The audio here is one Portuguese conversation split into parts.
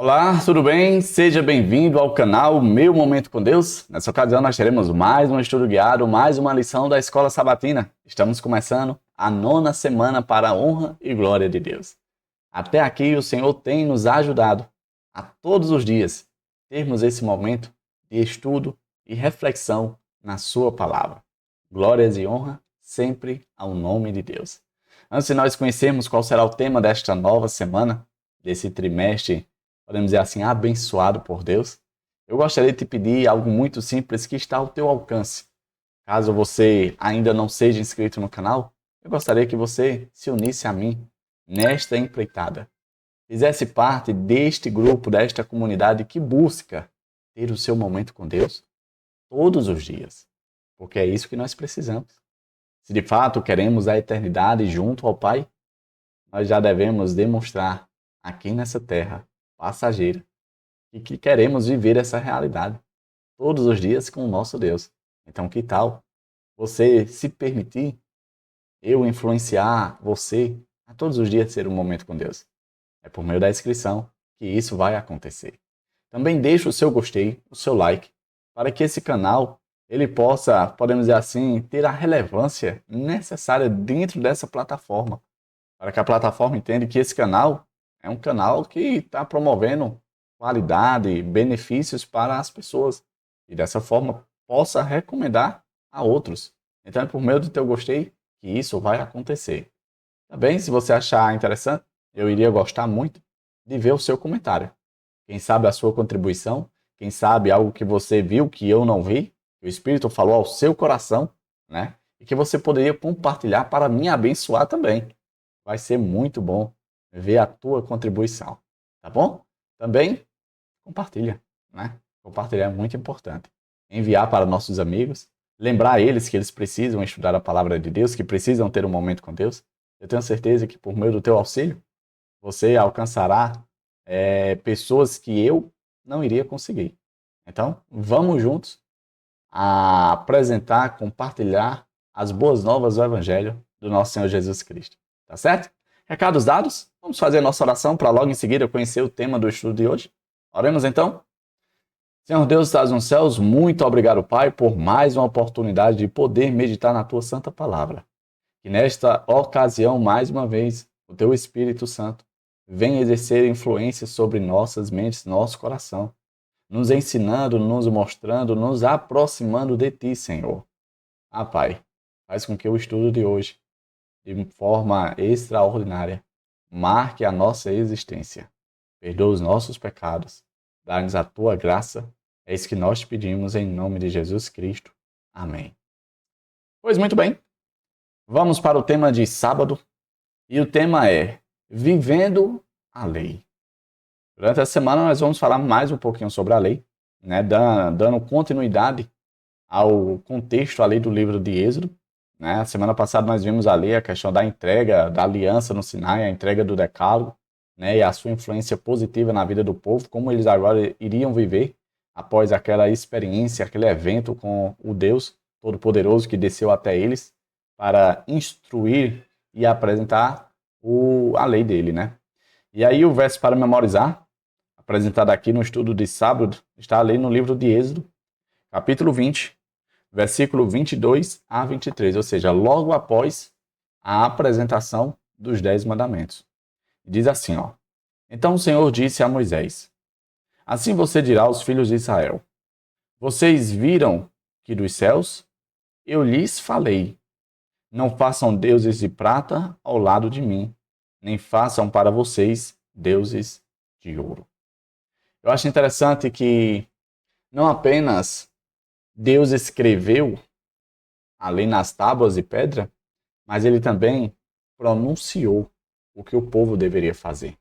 Olá, tudo bem? Seja bem-vindo ao canal Meu Momento com Deus. Nessa ocasião nós teremos mais um estudo guiado, mais uma lição da Escola Sabatina. Estamos começando a 9ª semana para a honra e glória de Deus. Até aqui o Senhor tem nos ajudado a todos os dias termos esse momento de estudo e reflexão na Sua Palavra. Glórias e honra sempre ao nome de Deus. Antes de nós conhecermos qual será o tema desta nova semana, desse trimestre, podemos dizer assim, abençoado por Deus, eu gostaria de te pedir algo muito simples que está ao teu alcance. Caso você ainda não seja inscrito no canal, eu gostaria que você se unisse a mim nesta empreitada. Fizesse parte deste grupo, desta comunidade que busca ter o seu momento com Deus todos os dias. Porque é isso que nós precisamos. Se de fato queremos a eternidade junto ao Pai, nós já devemos demonstrar aqui nessa terra passageira e que queremos viver essa realidade todos os dias com o nosso Deus. Então, que tal você se permitir, eu influenciar você a todos os dias ter um momento com Deus? É por meio da inscrição que isso vai acontecer. Também deixe o seu gostei, o seu like, para que esse canal ele possa, podemos dizer assim, ter a relevância necessária dentro dessa plataforma, para que a plataforma entenda que esse canal é um canal que está promovendo qualidade, benefícios para as pessoas e dessa forma possa recomendar a outros. Então é por meio do teu gostei que isso vai acontecer. Também, se você achar interessante, eu iria gostar muito de ver o seu comentário. Quem sabe a sua contribuição, quem sabe algo que você viu que eu não vi, que o Espírito falou ao seu coração, né? E que você poderia compartilhar para me abençoar também. Vai ser muito bom ver a tua contribuição, tá bom? Também compartilha, né? Compartilhar é muito importante. Enviar para nossos amigos, lembrar eles que eles precisam estudar a palavra de Deus, que precisam ter um momento com Deus. Eu tenho certeza que por meio do teu auxílio, você alcançará pessoas que eu não iria conseguir. Então, vamos juntos a apresentar, compartilhar as boas novas do Evangelho do nosso Senhor Jesus Cristo. Tá certo? Recados dados? Vamos fazer a nossa oração para logo em seguida conhecer o tema do estudo de hoje? Oremos então? Senhor Deus, estás nos céus, muito obrigado, Pai, por mais uma oportunidade de poder meditar na Tua Santa Palavra. Que nesta ocasião, mais uma vez, o Teu Espírito Santo venha exercer influência sobre nossas mentes, nosso coração, nos ensinando, nos mostrando, nos aproximando de Ti, Senhor. Ah, Pai, faz com que o estudo de hoje, de forma extraordinária, marque a nossa existência. Perdoa os nossos pecados, dá-nos a Tua graça, é isso que nós te pedimos em nome de Jesus Cristo. Amém. Pois muito bem, vamos para o tema de sábado, e o tema é Vivendo a Lei. Durante essa semana nós vamos falar mais um pouquinho sobre a lei, né, dando continuidade ao contexto ali do livro de Êxodo. Né? A semana passada nós vimos ali a questão da entrega da aliança no Sinai, a entrega do decálogo, né, e a sua influência positiva na vida do povo, como eles agora iriam viver após aquela experiência, aquele evento com o Deus Todo-Poderoso que desceu até eles para instruir e apresentar a lei dele, né? E aí o verso para memorizar, apresentado aqui no estudo de sábado, está ali no livro de Êxodo, capítulo 20, versículo 22 a 23, ou seja, logo após a apresentação dos 10 mandamentos. Diz assim, ó: Então o Senhor disse a Moisés: Assim você dirá aos filhos de Israel: Vocês viram que dos céus eu lhes falei: Não façam deuses de prata ao lado de mim, nem façam para vocês deuses de ouro. Eu acho interessante que não apenas Deus escreveu ali nas tábuas de pedra, mas ele também pronunciou o que o povo deveria fazer.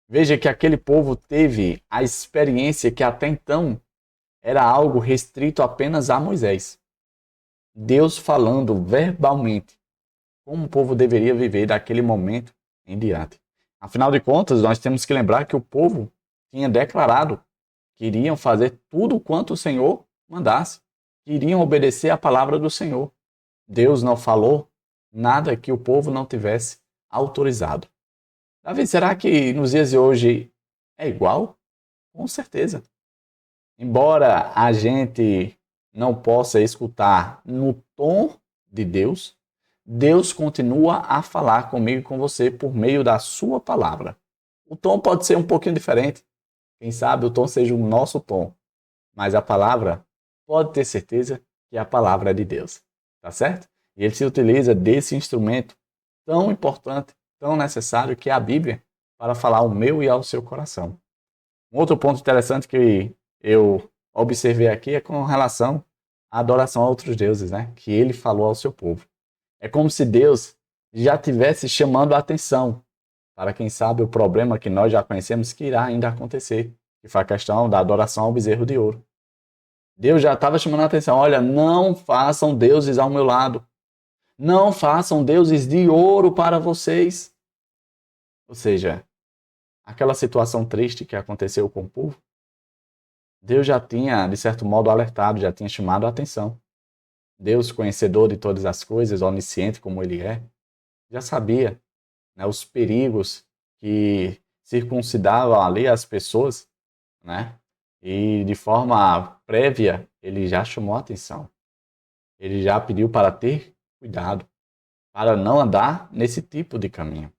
Veja que aquele povo teve a experiência que até então era algo restrito apenas a Moisés. Deus falando verbalmente como o povo deveria viver daquele momento em diante. Afinal de contas, nós temos que lembrar que o povo tinha declarado que iriam fazer tudo quanto o Senhor mandasse, que iriam obedecer à palavra do Senhor. Deus não falou nada que o povo não tivesse autorizado. Davi, será que nos dias de hoje é igual? Com certeza. Embora a gente não possa escutar no tom de Deus, Deus continua a falar comigo e com você por meio da sua palavra. O tom pode ser um pouquinho diferente. Quem sabe o tom seja o nosso tom, mas a palavra pode ter certeza que a palavra é de Deus. Tá certo? E ele se utiliza desse instrumento tão importante, tão necessário que é a Bíblia para falar ao meu e ao seu coração. Um outro ponto interessante que eu observei aqui é com relação à adoração a outros deuses, né? Que ele falou ao seu povo. É como se Deus já tivesse chamando a atenção para, quem sabe, o problema que nós já conhecemos que irá ainda acontecer, que foi a questão da adoração ao bezerro de ouro. Deus já estava chamando a atenção, olha, não façam deuses ao meu lado. Não façam deuses de ouro para vocês. Ou seja, aquela situação triste que aconteceu com o povo, Deus já tinha, de certo modo, alertado, já tinha chamado a atenção. Deus, conhecedor de todas as coisas, onisciente como ele é, já sabia, né, os perigos que circuncidavam ali as pessoas, né? E de forma prévia, ele já chamou a atenção. Ele já pediu para ter cuidado, para não andar nesse tipo de caminho.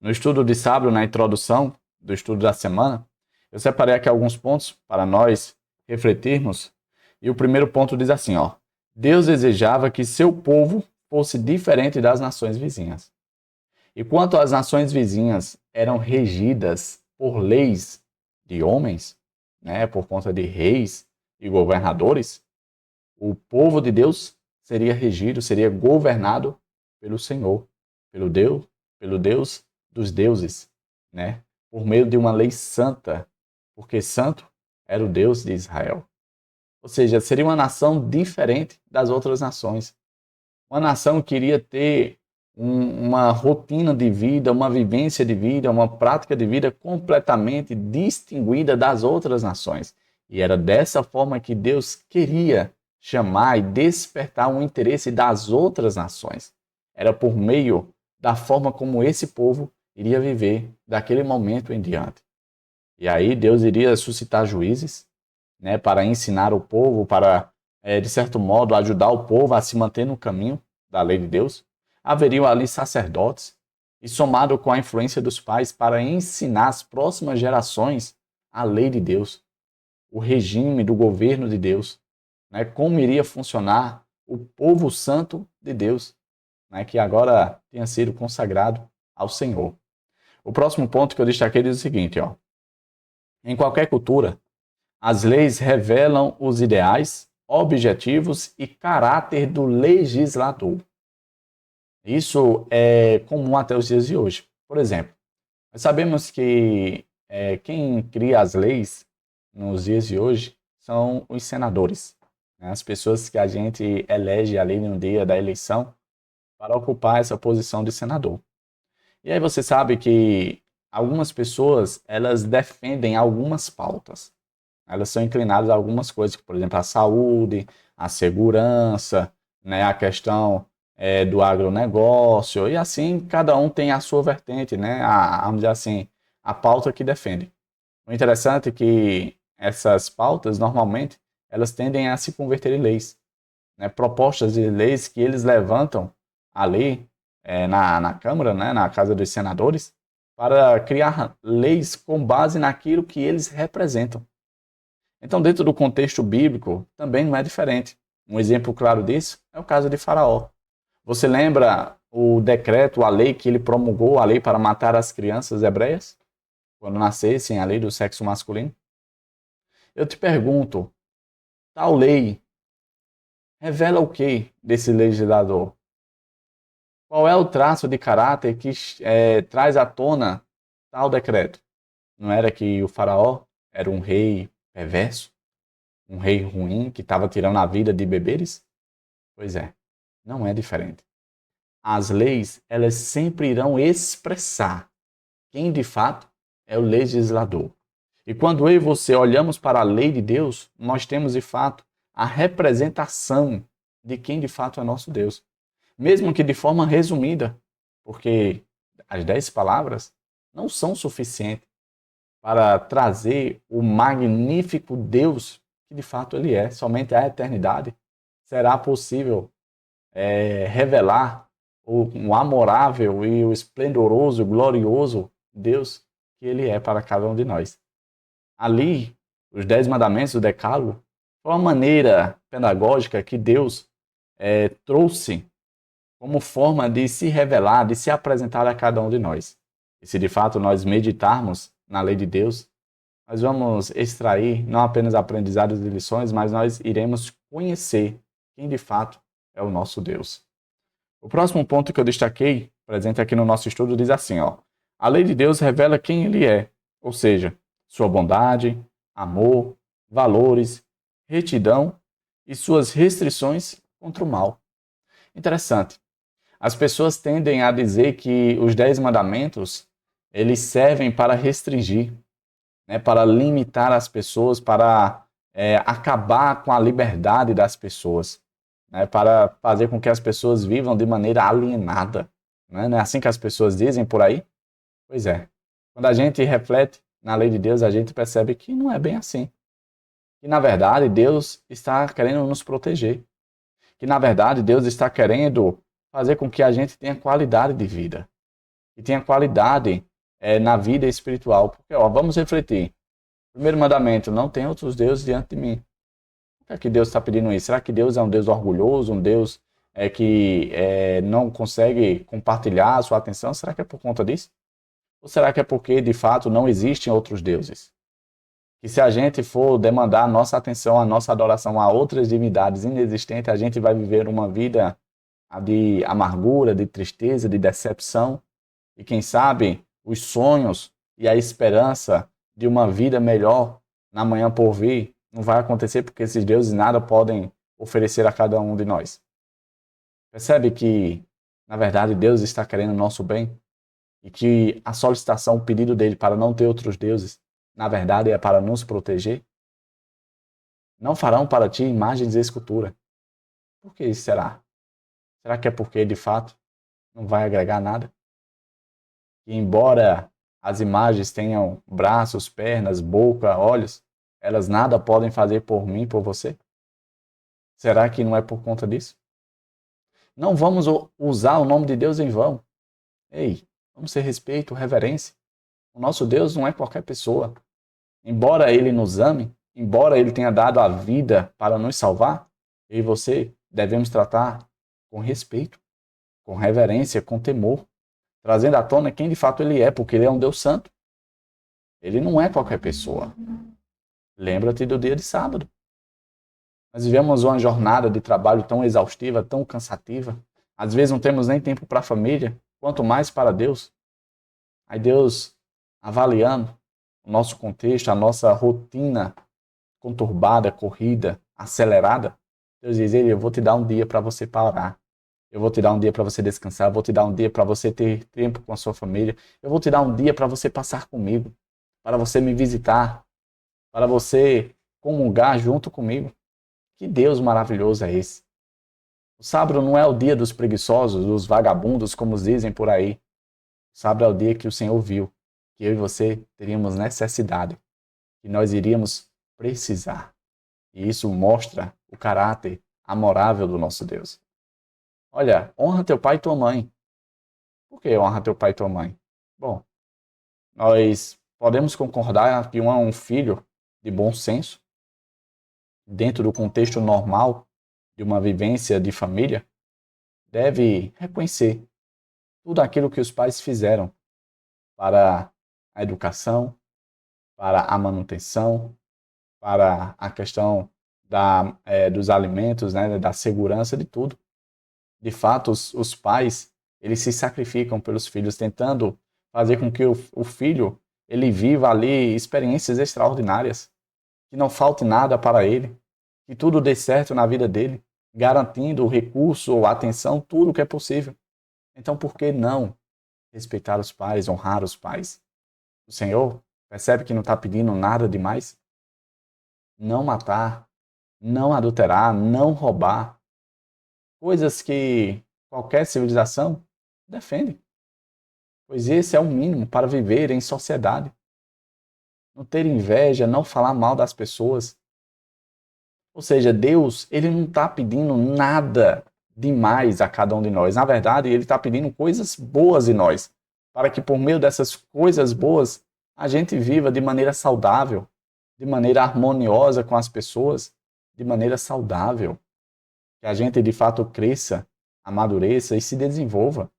No estudo de sábado, na introdução do estudo da semana, eu separei aqui alguns pontos para nós refletirmos. E o primeiro ponto diz assim, ó: Deus desejava que seu povo fosse diferente das nações vizinhas. E quanto as nações vizinhas eram regidas por leis de homens, né, por conta de reis e governadores, o povo de Deus seria regido, seria governado pelo Senhor, pelo Deus dos deuses, né? Por meio de uma lei santa, porque santo era o Deus de Israel. Ou seja, seria uma nação diferente das outras nações. Uma nação que iria ter uma rotina de vida, uma vivência de vida, uma prática de vida completamente distinguida das outras nações. E era dessa forma que Deus queria chamar e despertar um interesse das outras nações. Era por meio da forma como esse povo iria viver daquele momento em diante. E aí Deus iria suscitar juízes, né, para ensinar o povo, para, de certo modo, ajudar o povo a se manter no caminho da lei de Deus. Haveriam ali sacerdotes, e somado com a influência dos pais para ensinar as próximas gerações a lei de Deus, o regime do governo de Deus, né, como iria funcionar o povo santo de Deus, né, que agora tinha sido consagrado ao Senhor. O próximo ponto que eu destaquei diz o seguinte, ó: em qualquer cultura, as leis revelam os ideais, objetivos e caráter do legislador. Isso é comum até os dias de hoje. Por exemplo, nós sabemos que quem cria as leis nos dias de hoje são os senadores, né? As pessoas que a gente elege ali no dia da eleição para ocupar essa posição de senador. E aí você sabe que algumas pessoas, elas defendem algumas pautas. Elas são inclinadas a algumas coisas, por exemplo, a saúde, a segurança, né, a questão do agronegócio, e assim cada um tem a sua vertente, né, vamos dizer assim, a pauta que defende. O interessante é que essas pautas, normalmente, elas tendem a se converter em leis, né, propostas de leis que eles levantam ali na Câmara, né, na Casa dos Senadores, para criar leis com base naquilo que eles representam. Então, dentro do contexto bíblico, também não é diferente. Um exemplo claro disso é o caso de Faraó. Você lembra o decreto, a lei que ele promulgou, a lei para matar as crianças hebreias, quando nascessem ali do sexo masculino? Eu te pergunto, tal lei revela o que desse legislador? Qual é o traço de caráter que traz à tona tal decreto? Não era que o Faraó era um rei perverso? Um rei ruim que estava tirando a vida de bebês? Pois é, não é diferente. As leis, elas sempre irão expressar quem de fato é o legislador. E quando eu e você olhamos para a lei de Deus, nós temos de fato a representação de quem de fato é nosso Deus. Mesmo que de forma resumida, porque as 10 palavras não são suficientes. para trazer o magnífico Deus que de fato Ele é. Somente a eternidade será possível revelar o amorável e o esplendoroso, glorioso Deus que Ele é para cada um de nós. Ali, os 10 mandamentos do Decálogo foi uma maneira pedagógica que Deus trouxe como forma de se revelar, de se apresentar a cada um de nós. E se de fato nós meditarmos na lei de Deus, nós vamos extrair não apenas aprendizados e lições, mas nós iremos conhecer quem de fato é o nosso Deus. O próximo ponto que eu destaquei, presente aqui no nosso estudo, diz assim, ó: a lei de Deus revela quem Ele é, ou seja, sua bondade, amor, valores, retidão e suas restrições contra o mal. Interessante. As pessoas tendem a dizer que os 10 mandamentos, eles servem para restringir, né, para limitar as pessoas, para acabar com a liberdade das pessoas, né, para fazer com que as pessoas vivam de maneira alienada. Né? Não é assim que as pessoas dizem por aí? Pois é. Quando a gente reflete na lei de Deus, a gente percebe que não é bem assim. Que, na verdade, Deus está querendo nos proteger. Que, na verdade, Deus está querendo fazer com que a gente tenha qualidade de vida. E tenha qualidade na vida espiritual. Porque, ó, vamos refletir. Primeiro mandamento, não tem outros deuses diante de mim. Por que é que Deus está pedindo isso? Será que Deus é um Deus orgulhoso, um Deus que não consegue compartilhar a sua atenção? Será que é por conta disso? Ou será que é porque, de fato, não existem outros deuses? Que se a gente for demandar a nossa atenção, a nossa adoração a outras divindades inexistentes, a gente vai viver uma vida de amargura, de tristeza, de decepção. E quem sabe os sonhos e a esperança de uma vida melhor na manhã por vir não vai acontecer porque esses deuses nada podem oferecer a cada um de nós. Percebe que, na verdade, Deus está querendo o nosso bem e que a solicitação, o pedido dele para não ter outros deuses, na verdade é para nos proteger? Não farão para ti imagens e escultura. Por que isso será? Será que é porque, de fato, não vai agregar nada? E embora as imagens tenham braços, pernas, boca, olhos, elas nada podem fazer por mim, por você? Será que não é por conta disso? Não vamos usar o nome de Deus em vão. Ei, vamos ter respeito, reverência. O nosso Deus não é qualquer pessoa. Embora Ele nos ame, embora Ele tenha dado a vida para nos salvar, eu e você devemos tratar com respeito, com reverência, com temor, trazendo à tona quem de fato Ele é, porque Ele é um Deus santo. Ele não é qualquer pessoa. Lembra-te do dia de sábado. Nós vivemos uma jornada de trabalho tão exaustiva, tão cansativa. Às vezes não temos nem tempo para a família, quanto mais para Deus. Aí Deus, avaliando o nosso contexto, a nossa rotina conturbada, corrida, acelerada, Deus diz: eu vou te dar um dia para você parar. Eu vou te dar um dia para você descansar. Eu vou te dar um dia para você ter tempo com a sua família. Eu vou te dar um dia para você passar comigo, para você me visitar, para você comungar junto comigo. Que Deus maravilhoso é esse? O sábado não é o dia dos preguiçosos, dos vagabundos, como dizem por aí. O sábado é o dia que o Senhor viu, que eu e você teríamos necessidade, que nós iríamos precisar. E isso mostra o caráter amorável do nosso Deus. Olha, honra teu pai e tua mãe. Por que honra teu pai e tua mãe? Bom, nós podemos concordar que um filho de bom senso, dentro do contexto normal de uma vivência de família, deve reconhecer tudo aquilo que os pais fizeram para a educação, para a manutenção, para a questão dos alimentos, né, da segurança de tudo. De fato, os pais, eles se sacrificam pelos filhos, tentando fazer com que o filho ele viva ali experiências extraordinárias, que não falte nada para ele, que tudo dê certo na vida dele, garantindo o recurso, a atenção, tudo o que é possível. Então, por que não respeitar os pais, honrar os pais? O Senhor percebe que não está pedindo nada demais? Não matar, não adulterar, não roubar. Coisas que qualquer civilização defende. Pois esse é o mínimo para viver em sociedade. não ter inveja, não falar mal das pessoas. Ou seja, Deus, ele não está pedindo nada demais a cada um de nós. Na verdade, ele está pedindo coisas boas em nós, para que por meio dessas coisas boas, a gente viva de maneira saudável, de maneira harmoniosa com as pessoas, de maneira saudável. Que a gente de fato cresça, amadureça e se desenvolva.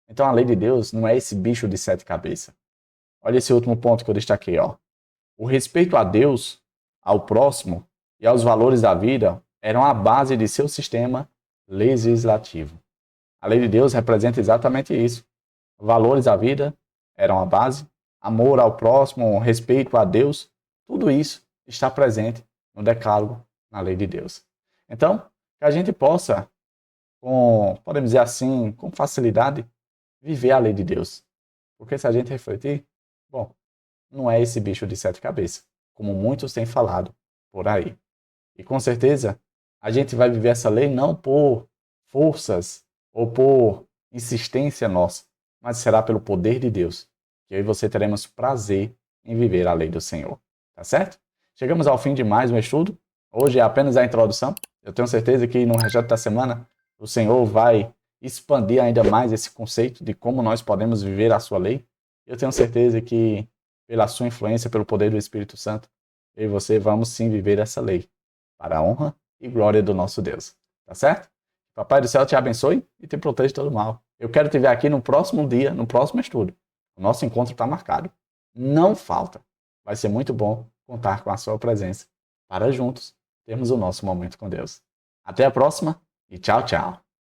Então a lei de Deus não é esse bicho de 7 cabeças. Olha esse último ponto que eu destaquei, ó. O respeito a Deus, ao próximo e aos valores da vida eram a base de seu sistema legislativo. A lei de Deus representa exatamente isso. Valores da vida eram a base, amor ao próximo, respeito a Deus, tudo isso está presente no decálogo, na lei de Deus. Então, que a gente possa, podemos dizer assim, com facilidade, viver a lei de Deus. Porque se a gente refletir, bom, não é esse bicho de 7 cabeças, como muitos têm falado por aí. E com certeza, a gente vai viver essa lei não por forças ou por insistência nossa, mas será pelo poder de Deus, que eu e você teremos prazer em viver a lei do Senhor. Tá certo? Chegamos ao fim de mais um estudo. Hoje é apenas a introdução. Eu tenho certeza que no restante da semana o Senhor vai expandir ainda mais esse conceito de como nós podemos viver a sua lei. Eu tenho certeza que pela sua influência, pelo poder do Espírito Santo, eu e você vamos sim viver essa lei, para a honra e glória do nosso Deus. Tá certo? Papai do céu te abençoe e te proteja de todo mal. Eu quero te ver aqui no próximo dia, no próximo estudo. O nosso encontro está marcado. Não falta. Vai ser muito bom contar com a sua presença para juntos termos o nosso momento com Deus. Até a próxima e tchau, tchau.